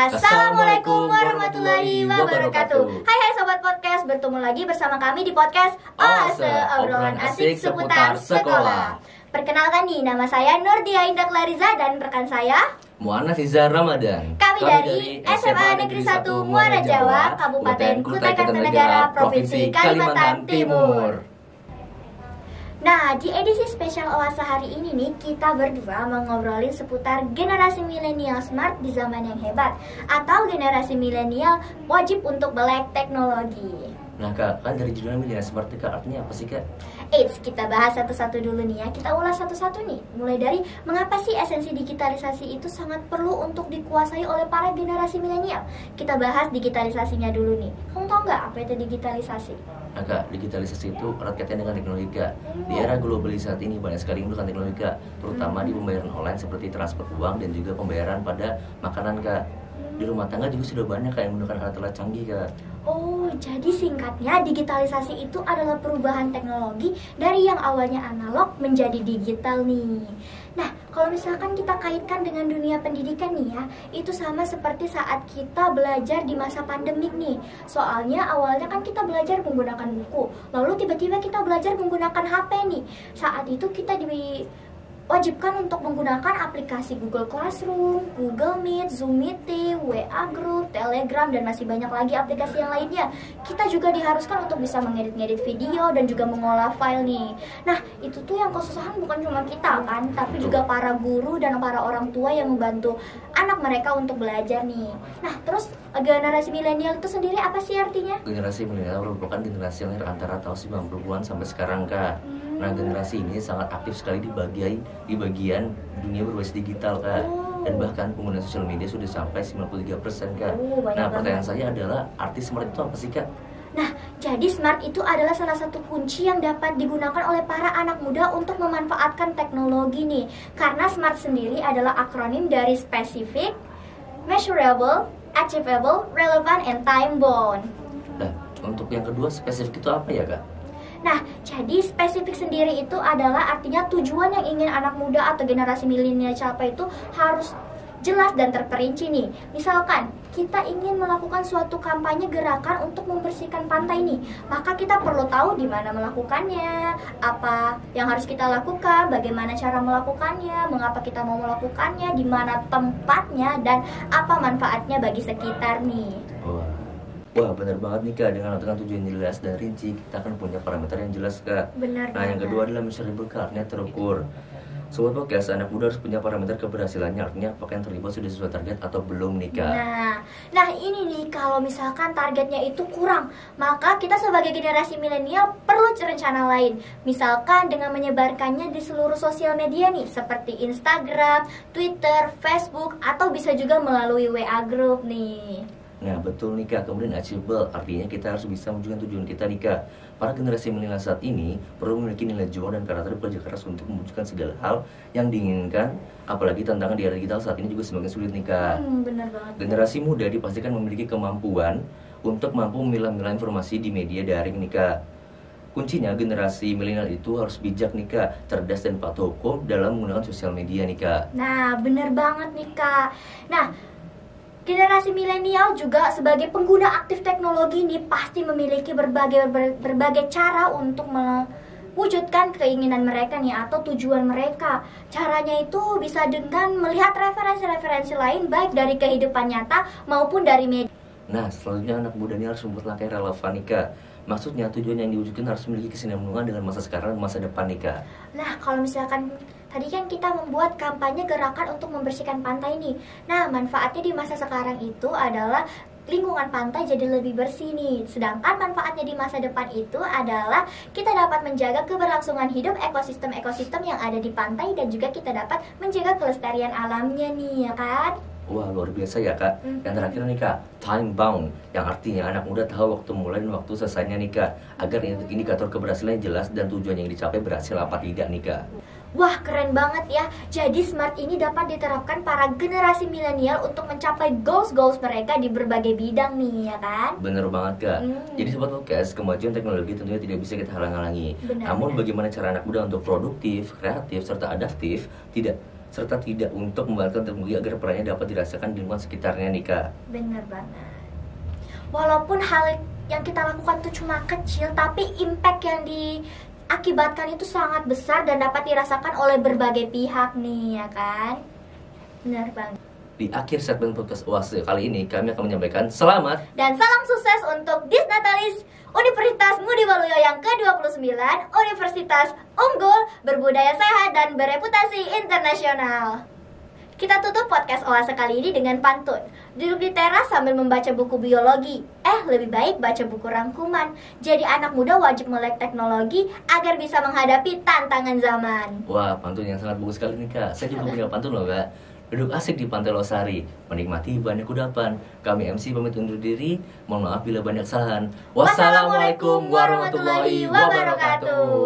Assalamualaikum warahmatullahi wabarakatuh. Hai Sobat Podcast, bertemu lagi bersama kami di podcast Oase, obrolan asik seputar sekolah. Perkenalkan nih, nama saya Nurdia Indah Clariza dan rekan saya Muana Fiza Ramadan. Kami dari SMA Negeri 1 Muara Jawa, Kabupaten Kutai Kartanegara, Provinsi Kalimantan Timur. Nah, di edisi spesial Oase hari ini nih, kita berdua mau ngobrolin seputar generasi milenial smart di zaman yang hebat, atau generasi milenial wajib untuk melek teknologi. Nah Kak, kan dari judulnya milenial smart Kak, artinya apa sih Kak? Eits, kita bahas satu-satu dulu nih ya. Kita ulas satu-satu nih. Mulai dari mengapa sih esensi digitalisasi itu sangat perlu untuk dikuasai oleh para generasi milenial. Kita bahas digitalisasinya dulu nih. Kamu tahu nggak apa itu digitalisasi? Nah Kak, digitalisasi itu erat kaitannya dengan teknologi Kak. Di era globalisasi saat ini banyak sekali menggunakan teknologi Kak, terutama di pembayaran online seperti transfer uang dan juga pembayaran pada makanan Kak. Di rumah tangga juga sudah banyak Kak yang menggunakan alat-alat canggih Kak. Oh, jadi singkatnya digitalisasi itu adalah perubahan teknologi dari yang awalnya analog menjadi digital nih. Nah, kalau misalkan kita kaitkan dengan dunia pendidikan nih ya, itu sama seperti saat kita belajar di masa pandemik nih. Soalnya awalnya kan kita belajar menggunakan buku, lalu tiba-tiba kita belajar menggunakan HP nih. Saat itu kita diwajibkan untuk menggunakan aplikasi Google Classroom, Google Meet, Zoom Meeting, WA Group, Telegram, dan masih banyak lagi aplikasi yang lainnya. Kita juga diharuskan untuk bisa mengedit-ngedit video dan juga mengolah file nih. Nah, itu tuh yang kesusahan bukan cuma kita kan, tapi juga para guru dan para orang tua yang membantu anak mereka untuk belajar nih. Nah, terus generasi milenial itu sendiri apa sih artinya? Generasi milenial merupakan generasi yang lahir antara tahun 90-an sampai sekarang Kak. Nah, generasi ini sangat aktif sekali di bagian dunia berbasis digital Kak. Dan bahkan pengguna sosial media sudah sampai 93% Kak. Nah, pertanyaan saya adalah arti smart itu apa sih Kak? Nah, jadi smart itu adalah salah satu kunci yang dapat digunakan oleh para anak muda untuk memanfaatkan teknologi nih. Karena smart sendiri adalah akronim dari specific, measurable, achievable, relevant, and time bound. Nah, untuk yang kedua spesifik itu apa ya Kak? Nah, jadi spesifik sendiri itu adalah artinya tujuan yang ingin anak muda atau generasi milenial capai itu harus jelas dan terperinci nih. Misalkan kita ingin melakukan suatu kampanye gerakan untuk membersihkan pantai nih, maka kita perlu tahu di mana melakukannya, apa yang harus kita lakukan, bagaimana cara melakukannya, mengapa kita mau melakukannya, di mana tempatnya, dan apa manfaatnya bagi sekitar nih. Wah, benar banget nih Kak, dengan tujuan jelas dan rinci, kita akan punya parameter yang jelas Kak. Benar. Nah, yang kedua adalah measurable Kak, artinya terukur. Sobat Podcast, anak muda harus punya parameter keberhasilannya, artinya apakah yang terlibat sudah sesuai target atau belum nih Kak. Nah ini nih, kalau misalkan targetnya itu kurang, maka kita sebagai generasi milenial perlu rencana lain. Misalkan dengan menyebarkannya di seluruh sosial media nih, seperti Instagram, Twitter, Facebook, atau bisa juga melalui WA Group nih. Nah, betul nih Kak, kemudian achievable, artinya kita harus bisa mewujudkan tujuan kita nih Kak. Para generasi milenial saat ini perlu memiliki nilai juang dan karakter bekerja keras untuk mewujudkan segala hal yang diinginkan. Apalagi tantangan di era digital saat ini juga semakin sulit nih Kak. Benar banget. Generasi muda dipastikan memiliki kemampuan untuk mampu memilah-milah informasi di media daring nih Kak. Kuncinya generasi milenial itu harus bijak nih Kak, cerdas dan patuh hukum dalam menggunakan sosial media nih Kak. Nah, benar banget nih Kak. Nah, generasi milenial juga sebagai pengguna aktif teknologi ini pasti memiliki berbagai cara untuk mewujudkan keinginan mereka nih atau tujuan mereka. Caranya itu bisa dengan melihat referensi-referensi lain baik dari kehidupan nyata maupun dari media. Nah, selanjutnya anak muda ini harus membuat langkah yang relevan nih Kak. Maksudnya tujuan yang diwujudkan harus memiliki kesinambungan dengan masa sekarang dan masa depan nih Kak. Nah, kalau misalkan tadi kan kita membuat kampanye gerakan untuk membersihkan pantai nih. Nah, manfaatnya di masa sekarang itu adalah lingkungan pantai jadi lebih bersih nih. Sedangkan manfaatnya di masa depan itu adalah kita dapat menjaga keberlangsungan hidup ekosistem-ekosistem yang ada di pantai dan juga kita dapat menjaga kelestarian alamnya nih, ya kan? Wah, luar biasa ya Kak. Yang terakhir nih Kak, time bound, yang artinya anak muda tahu waktu mulai dan waktu selesainya nih Kak, agar indikator keberhasilan jelas dan tujuan yang dicapai berhasil apa tidak nih Kak. Wah, keren banget ya. Jadi smart ini dapat diterapkan para generasi milenial untuk mencapai goals mereka di berbagai bidang nih, ya kan? Bener banget Kak. Jadi Sobat Podcast, kemajuan teknologi tentunya tidak bisa kita halang-halangi. Namun bagaimana cara anak muda untuk produktif, kreatif, serta adaptif serta tidak untuk membatalkan teknologi agar perannya dapat dirasakan di lingkungan sekitarnya nih Kak. Bener banget. Walaupun hal yang kita lakukan itu cuma kecil, tapi impact yang diakibatkan itu sangat besar dan dapat dirasakan oleh berbagai pihak nih, ya kan? Bener banget. Di akhir segmen podcast Oase kali ini, kami akan menyampaikan selamat dan salam sukses untuk Disnatalis Universitas Ngudi Waluyo yang ke-29, Universitas Unggul, berbudaya sehat dan bereputasi internasional. Kita tutup podcast Oase kali ini dengan pantun. Duduk di teras sambil membaca buku biologi. Lebih baik baca buku rangkuman. Jadi anak muda wajib melek teknologi agar bisa menghadapi tantangan zaman. Wah, pantun yang sangat bagus sekali nih Kak. Saya juga punya pantun loh Kak. Duduk asik di Pantai Losari, menikmati banyak kudapan. Kami MC pamit undur diri. Mohon maaf bila banyak kesalahan. Wassalamualaikum warahmatullahi wabarakatuh.